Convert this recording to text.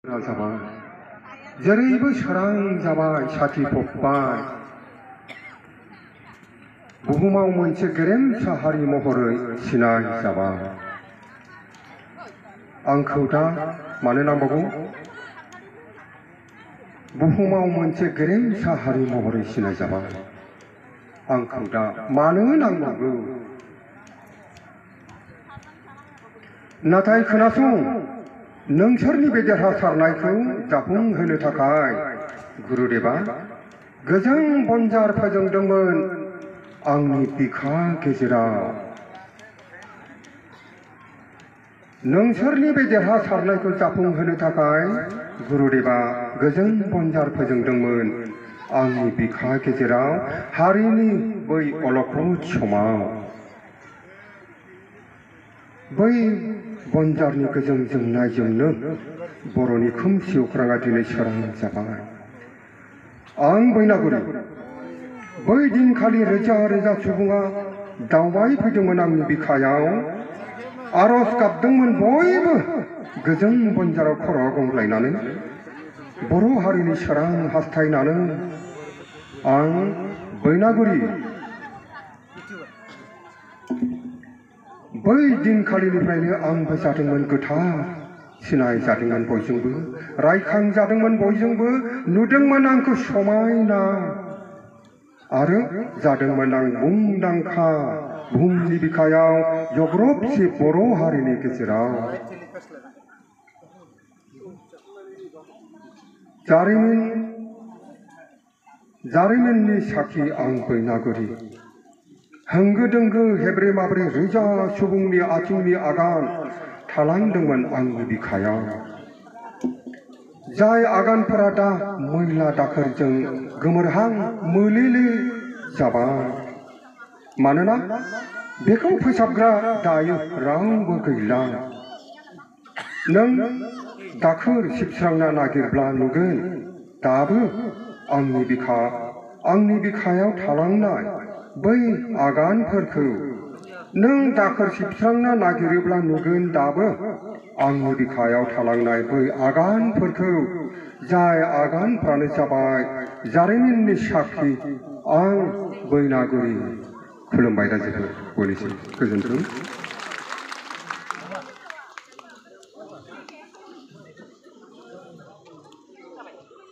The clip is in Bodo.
जाबाय जेरैबो सोरां जाबाय साथि फबबाय बुहुमाव मोनसे गेरेमसा हारि महरै सिनाय जाबाय आंखौ दा मानो नांबावगौ बुहुमाव मोनसे गेरेमसा हारि महरै सिनाय जाबाय आंखौ दा मानो नांबावगौ नाथाय खोनासं नोंसोरनि बे देरहासारनायखौ जाफुंहोनो थाखाय गुरुदेवा गोजों बनजार फोजोंदोंमोन आंनि बिखा गेजेराव नोंसोरनि बे देरहासारनायखौ जाफुंहोनो थाखाय गुरुदेवा गोजों बनजार फोजोंदोंमोन आंनि बिखा गेजेराव हारिनि बै अलखद समाव बै बनजारनि गोजों जोंनायजोंनो बर'नि खोमसि अख्राङा दिनै सोरां जाबाय आं बैनागुरि बै दिनखालि रोजा रोजा सुबुङा दावबाय फैदोंमोन आंनि बिखायाव आरज गाबदोंमोन बयबो गोजों बनजाराव खर' गंग्लायनानै बर' हारिनि सोरां हास्थायनानै आं बैनागुरि बै दिनखालिनिफ्रायनो आंबो जादोंमोन गोथार सिनाय जादोंमोन बयजोंबो रायखांजादोंमोन बयजोंबो नुदोंमोन आंखौ समायना आरो जादोंमोन आं मुंदांखा बुहुमनि बिखायाव जग्रबसे बर' हारिनि गेजेराव जारिमिननि साखि आं बैनागुरि होंगो दोंगो हेब्रे माब्रे रोजा सुबुंनि आथिंनि आगान थालांदोंमोन आंनि बिखायाव जाय आगानफोरा दा मैला दाखोरजों गोमोरहां मोलेले जाबाय मानोना बेखौ फोसाबग्रा दायो रावबो गैला नों दाखोर सिबस्रांना नागिरब्ला नुगोन दाबो आंनि बिखायाव थालांनाय बै आगानफोरखौ नों दाखोर सिबस्रांना नागिरोब्ला नुगोन दाबो आंनि बिखायाव थालांनाय बै आगानफोरखौ जाय आगानफ्रानो जाबाय जारिमिननि साखि आं बैनागुरि खुलुमबाय रायजोफोर बयनिसिम गोजोन्थों।